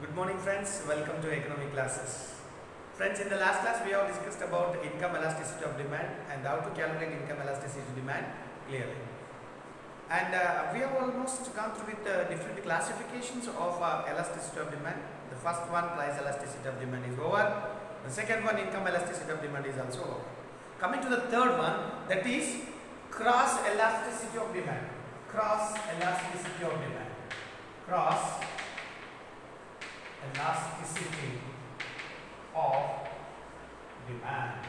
Good morning friends, welcome to economic classes. Friends, in the last class we have discussed about income elasticity of demand and how to calculate income elasticity of demand clearly. And we have almost gone through with different classifications of elasticity of demand. The first one, price elasticity of demand, is over. The second one, income elasticity of demand, is also over. Coming to the third one, that is cross elasticity of demand. Cross elasticity of demand. Cross elasticity of demand.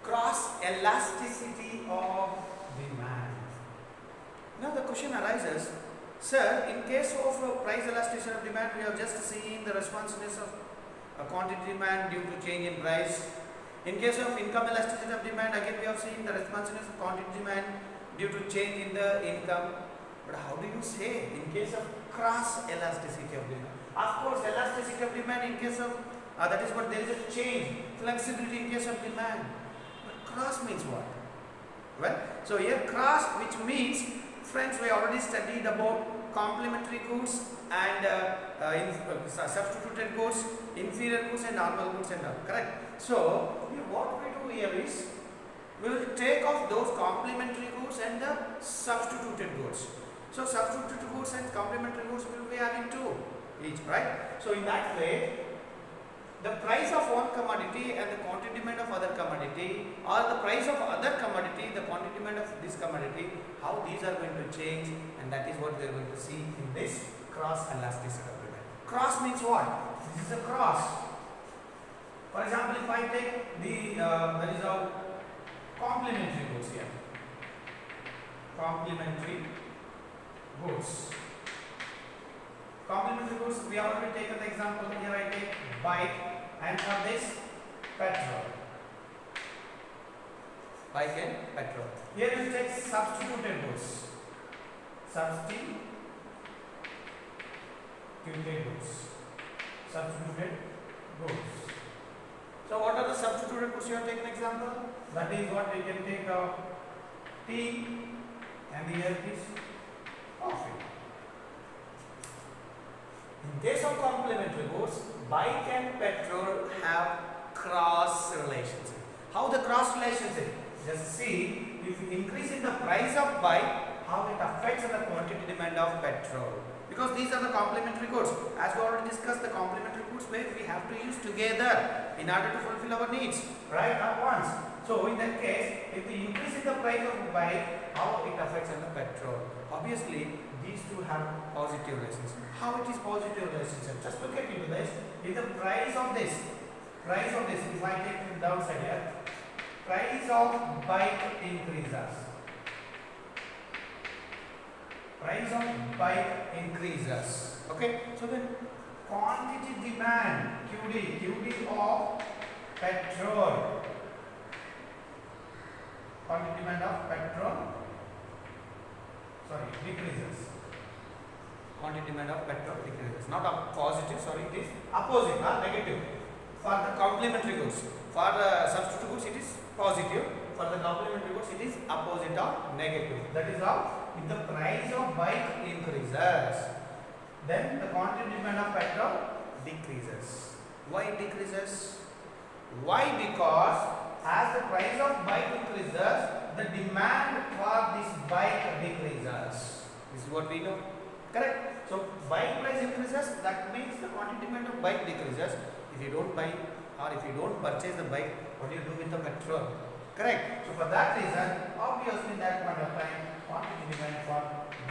Cross elasticity of demand. Now the question arises, sir, in case of price elasticity of demand, we have just seen the responsiveness of quantity demand due to change in price. In case of income elasticity of demand, again we have seen the responsiveness of quantity demand due to change in the income. But how do you say in case of cross elasticity of demand? Of course, elasticity of demand in case of that is what there is a change, flexibility in case of demand. But cross means what? Well, so here cross, which means, friends, we already studied about complementary goods and substituted goods, inferior goods and normal goods and all. Correct? So here what we do here is we will take off those complementary goods and the substituted goods. So substituted goods and complementary goods will be having two each, right? So in that way, the price of one commodity and the quantity demand of other commodity, or the price of other commodity, the quantity demand of this commodity, how these are going to change, and that is what we are going to see in this cross elasticity of demand. Cross means what? This is a cross. For example, if I take the there is a complementary goods here. Complementary goods. Complementary goods, we have already taken the example. Here I take bike, and for this petrol. Bike and petrol. Here you take substituted goods. Substituted goods. Substituted goods. So what are the substituted goods you have taken example? That is what you can take tea, and here it is coffee. In case of complementary goods, bike and petrol have cross relationship. How the cross relationship? Just see, if you increase in the price of bike, how it affects the quantity demand of petrol. Because these are the complementary goods. As we already discussed, the complementary goods where we have to use together in order to fulfill our needs, right, at once. So in that case, if we increase in the price of bike, how it affects on the petrol? Obviously, these two have positive relationship. How it is positive relationship? Just look at into this. If the price of this, if I take the downside here, price of bike increases. Price of bike increases. Okay, so then quantity demand QD of petrol. Quantity demand of petrol, decreases. Quantity demand of petrol decreases. Not a positive, it is opposite, negative. For the complementary goods, for the substitute goods it is positive. For the complementary goods it is opposite or negative. That is how. If the price of bike increases, then the quantity demand of petrol decreases. Why it decreases? Why? Because as the price of bike increases, the demand for this bike decreases. This is what we know. Correct? So bike price increases, that means the quantity demand of bike decreases. If you don't buy or if you don't purchase the bike, what do you do with the petrol? Correct? So for that reason, obviously that point of time, quantity demand for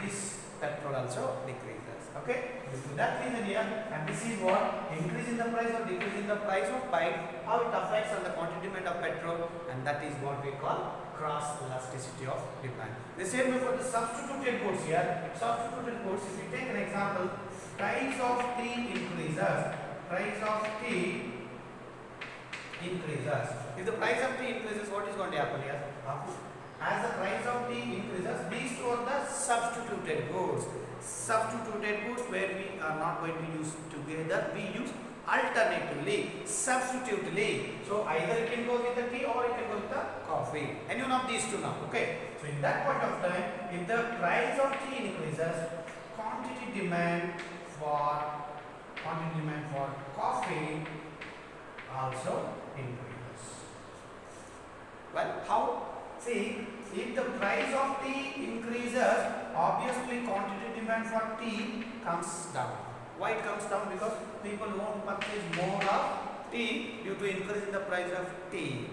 this petrol also decreases. Okay? Due to that reason here, and this is what increase in the price or decrease in the price of bike, how it affects on the quantity demand of petrol, and that is what we call cross elasticity of demand. The same way for the substituted goods here. Substituted goods, if you take an example, price of tea increases. Price of tea increases. If the price of tea increases, what is going to happen here? As the price of tea increases, these two are the substituted goods. Substituted goods where we are not going to use together, we use alternatively, substitutively. So either it can go with the tea or it can go with the coffee. Any one of these two now. Okay. So in that point of time, if the price of tea increases, quantity demand for coffee also increases. Well, how? See, if the price of tea increases, obviously quantity demand for tea comes down. Why it comes down? Because people won't purchase more of tea due to increase in the price of tea.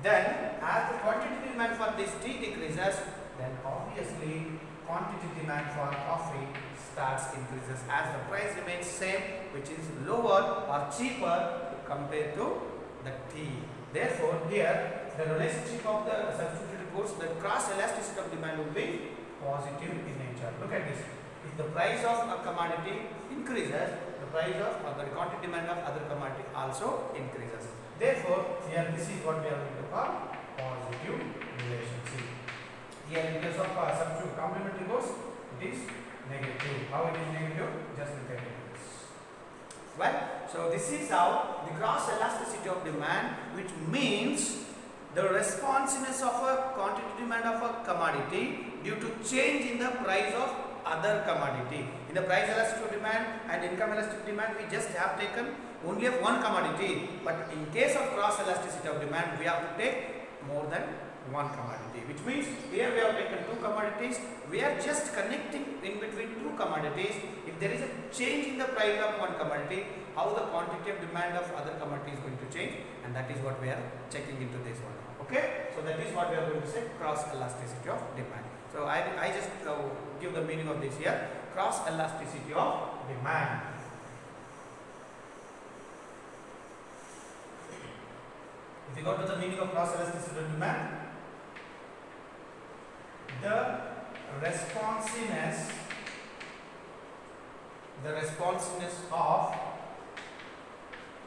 Then, as the quantity demand for this tea decreases, then obviously quantity demand for coffee starts increases as the price remains same, which is lower or cheaper compared to the tea. Therefore, here the relationship of the substituted goods, the cross elasticity of demand will be positive in nature. Look at this. If the price of a commodity increases, the price of or the quantity demand of other commodity also increases. Therefore, here this is what we are going to call positive relationship. Here in case of substitute complementary goods, it is negative. How it is negative? Just look at it. Well, so this is how the cross elasticity of demand, which means the responsiveness of a quantity demand of a commodity due to change in the price of other commodity. In the price elasticity of demand and income elasticity demand, we just have taken only of one commodity, but in case of cross elasticity of demand, we have to take more than one commodity, which means here we have taken two commodities. We are just connecting in between two commodities. If there is a change in the price of one commodity, how the quantity of demand of other commodity is going to change, and that is what we are checking into this one. Okay, so that is what we are going to say, cross elasticity of demand. So I just give the meaning of this here, cross elasticity of demand. If you go to the meaning of cross elasticity of demand, the responsiveness of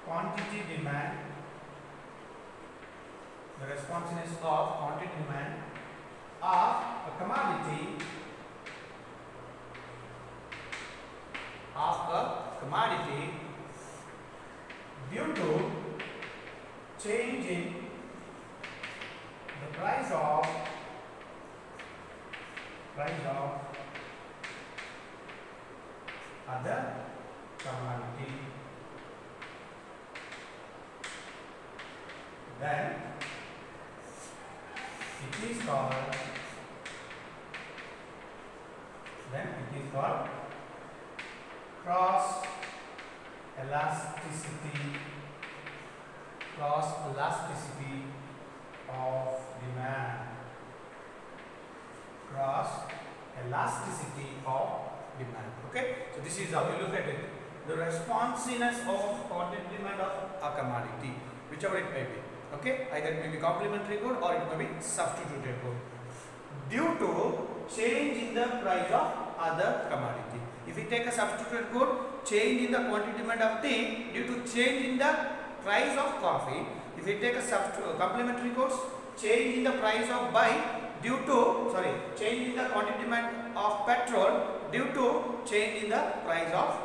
quantity demand, the responsiveness of quantity demand of a commodity due to change in the price of other commodity, then it is called cross elasticity of demand. Cross elasticity of demand. Okay, so this is how you look at it. The responsiveness of quantity demand of a commodity, whichever it may be. Okay, either it may be complementary good or it may be substituted good, due to change in the price of other commodity. If we take a substituted good, change in the quantity demand of tea due to change in the price of coffee. If we take a complementary goods, change in the price of bike due to change in the quantity demand of petrol due to change in the price of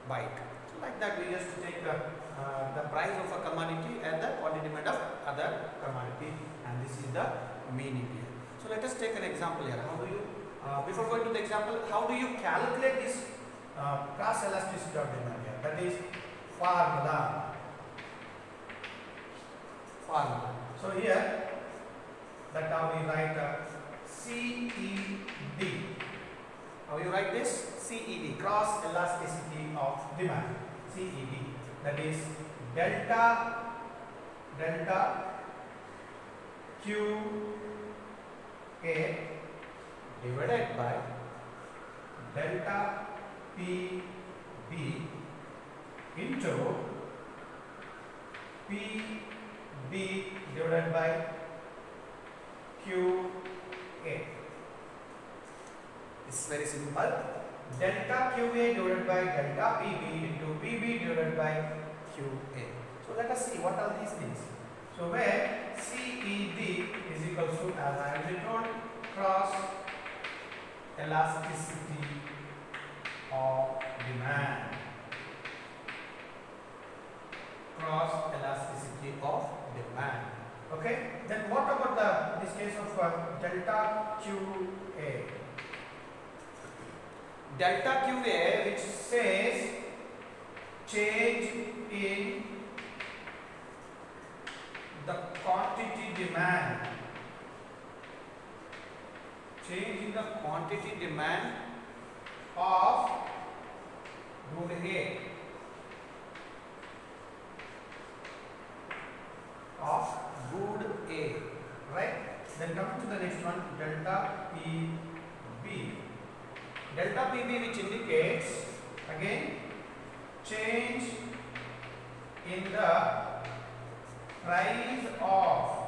bike. So like that, we just take the price of a commodity and the quantity demand of other commodity, and this is the meaning here. So let us take an example here. How do you before going to the example, how do you calculate this cross elasticity of demand here? That is formula. So here, that how we write CED. How you write this? CED, cross elasticity of demand. CED, that is delta QA divided by delta PB into PB divided by QA. It's very simple. Delta QA divided by delta PB into PB divided by QA. So let us see what are these things. So where CED is equals to, as I already told, cross elasticity of demand. Cross elasticity of demand. Okay. Then what about this case of delta QA? Delta QA, which says change in the quantity demand. Change in the quantity demand of good A. Of good A, right? Then coming to the next one, delta PB. Delta PB, which indicates again change in the price of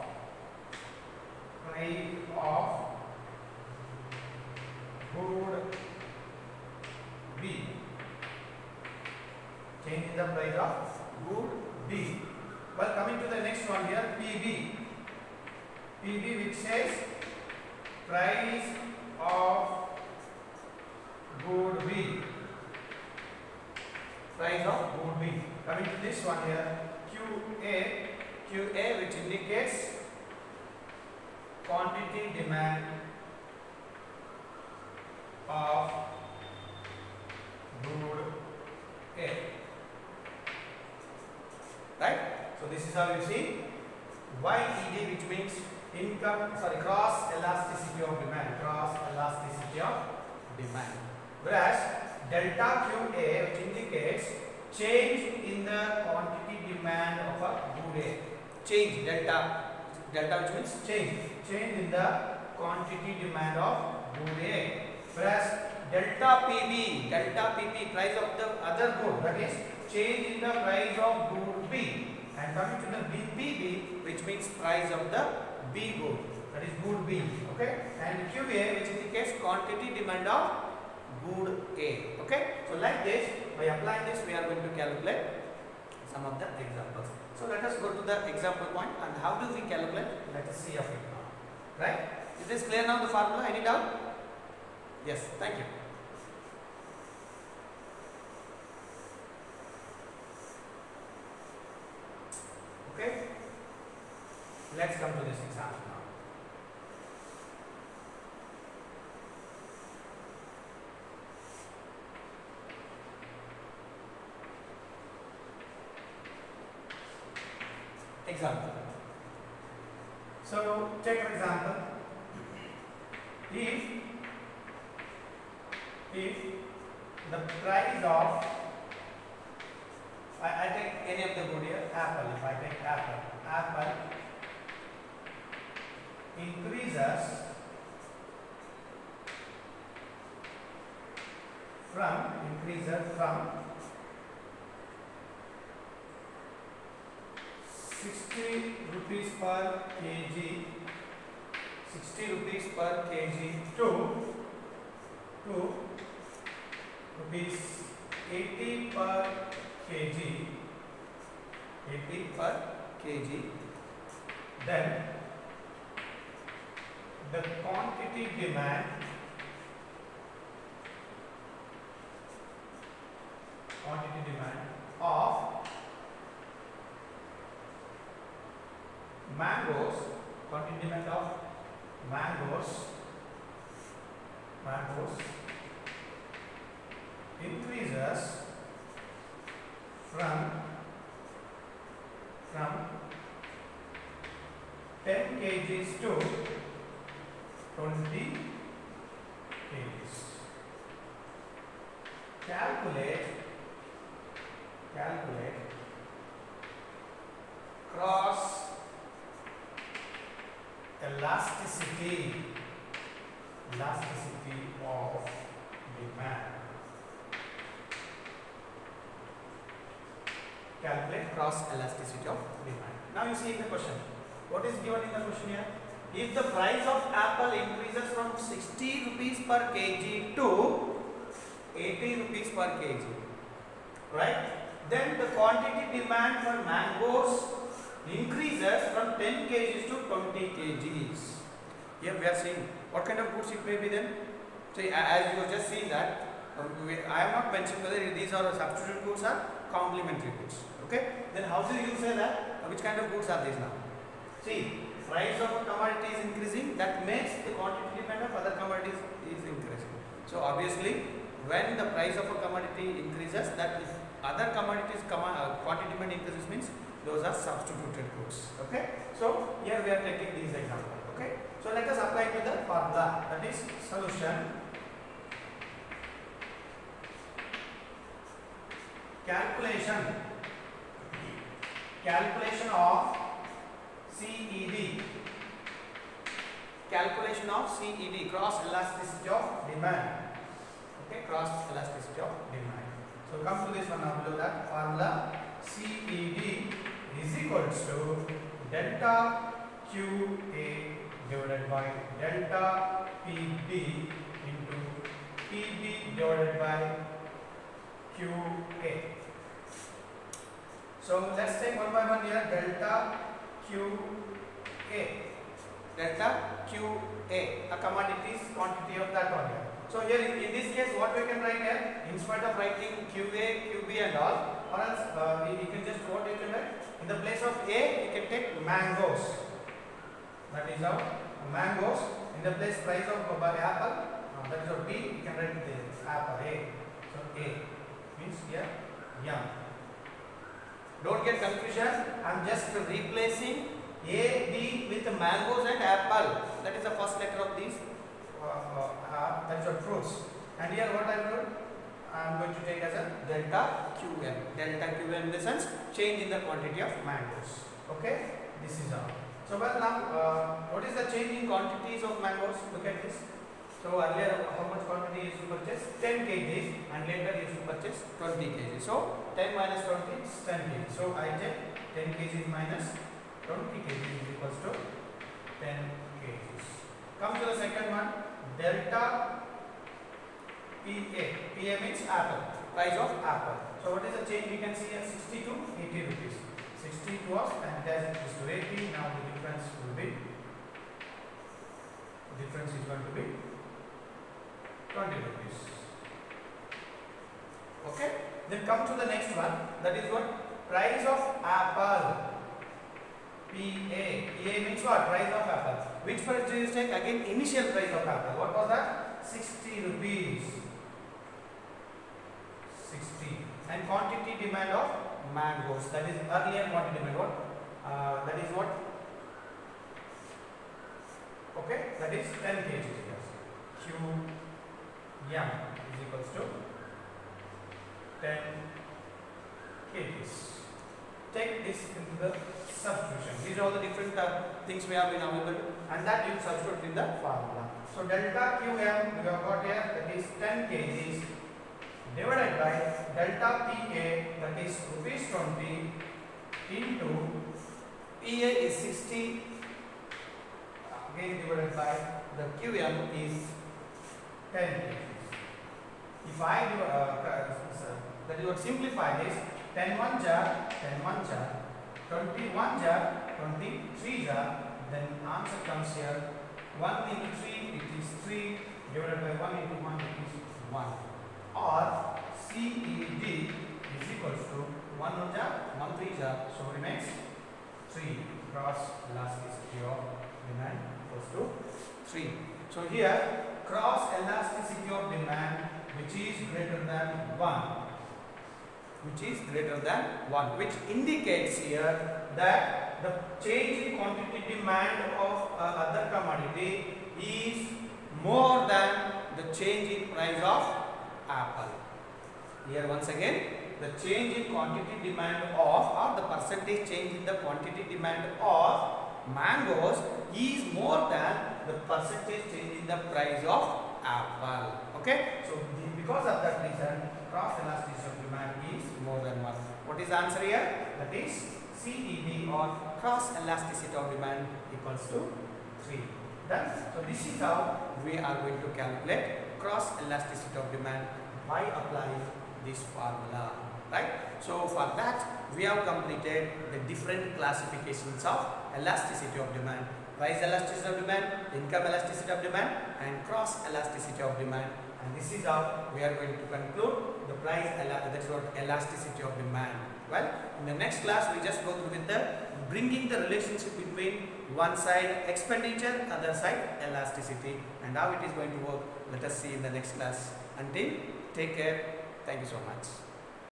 good B. Change in the price of good B. Well, coming to the next one here, PB. PB, which says price of good B. Price of good B. Coming to this one here, QA, which indicates quantity demand of good A. Right? So this is how you see YED, which means cross elasticity of demand. Cross elasticity of demand. Whereas delta QA, which indicates change in the quantity demand of a good A. Change, delta which means change in the quantity demand of good A. Whereas delta PP, price of the other good, that is change in the price of good B. And coming to the BPB, which means price of the B good, that is good B. Okay, and QA, which indicates quantity demand of good A. Okay, so like this, by applying this, we are going to calculate some of the examples. So let us go to the example point, and how do we calculate? Let us see of it now. Right? Is this clear now, the formula? Any doubt? Yes, thank you. Okay, let's come to this example now. Example. So take for example, if the price of I take any of the good here, apple. If I take apple increases from 60 rupees per kg, 60 rupees per kg to rupees 80 per kg, 80 per kg, then the quantity demand of mangoes, increases from 10 kgs to 20 kgs. Calculate cross elasticity of demand. Calculate cross elasticity of demand. Now you see in the question, what is given in the question here? If the price of apple increases from 60 rupees per kg to 80 rupees per kg, right? Then the quantity demand for mangoes increases from 10 kgs to 20 kgs. Here we are seeing what kind of goods it may be then. So as you have just seen that, I am not mentioning whether these are substitute goods or complementary goods. Okay, then how do you say that? Which kind of goods are these now? See, price of a commodity is increasing, that means the quantity demand of other commodities is increasing. So obviously, when the price of a commodity increases, that if other commodities quantity demand increases means those are substituted goods. Okay. So here we are taking these examples. Okay. So let us apply to the formula, that is solution. Calculation of CED. Calculation of CED, cross elasticity of demand. Okay, cross elasticity of demand. So come to this one now, below that formula, CED is equals to delta QA divided by delta PB into PB divided by QA. So let's take one by one here. Delta QA. Delta QA, a commodities quantity of that one here. So here in this case, what we can write here, in spite of writing QA, QB and all, or else we can just what you can write, in the place of A, you can take mangoes. That is how mangoes. In the place price of apple, that is how B, you can write the apple A. So A means here yum. Don't get confusion. I am just replacing A, B with mangoes and apple. That is the first letter of these. That is what fruits. And here what I wrote, I am going to take as a delta QM. Delta QM in the sense change in the quantity of mangoes. Okay, this is all. So well now, what is the change in quantities of mangoes? Look at this. So earlier how much quantity is to purchase? 10 kgs and later is to purchase 20 kg. So 10 minus 20 is 10 kg. So I take 10 kg minus 20 kg is equals to 10 kgs. Come to the second one, delta PA. PA means apple, price of apple. So what is the change? We can see here 60 to 80 rupees. 60 was and as it is to 80. Now the difference will be, difference is going to be 20 rupees. Okay. Then come to the next one. That is what? Price of apple. PA. PA means what? Price of apple. Which price do you take? Again, initial price of apple. What was that? 60 rupees. 60. And quantity demand of mangoes. That is earlier quantity demand. What? That is what? Okay. That is 10 kg. Q yum is equals to 10 kgs. Take this into the substitution. These are all the different things we have been available, and that you substitute in the formula. So delta QM we have got here, that is 10 kgs divided by delta PA, that is rupees 20 into PA is 60 again divided by the QM is 10 kgs. If I do, that is what, simplify this, 10 1 jar, 10 1 jar, 21 jar, 23 jar, then answer comes here, 1 into 3 it is 3 divided by 1 into 1 it is 1, or CED is equals to 1 1 jar, 1 3 jar, so remains 3, cross elasticity of demand equals to 3. So here cross elasticity of demand which is greater than 1, which indicates here that the change in quantity demand of other commodity is more than the change in price of apple. Here once again, the change in quantity demand of, or the percentage change in the quantity demand of mangoes is more than the percentage change in the price of apple. Okay, so because of that reason, cross elasticity of demand is more than 1. What is the answer here? That is CED, or cross elasticity of demand, equals to 3. Done. So this is how we are going to calculate cross elasticity of demand by applying this formula, right? So for that we have completed the different classifications of elasticity of demand: price elasticity of demand, income elasticity of demand, and cross elasticity of demand. And this is how we are going to conclude the price, that is what, elasticity of demand. Well, in the next class we just go through with the bringing the relationship between one side expenditure, other side elasticity, and how it is going to work. Let us see in the next class. Until, take care. Thank you so much.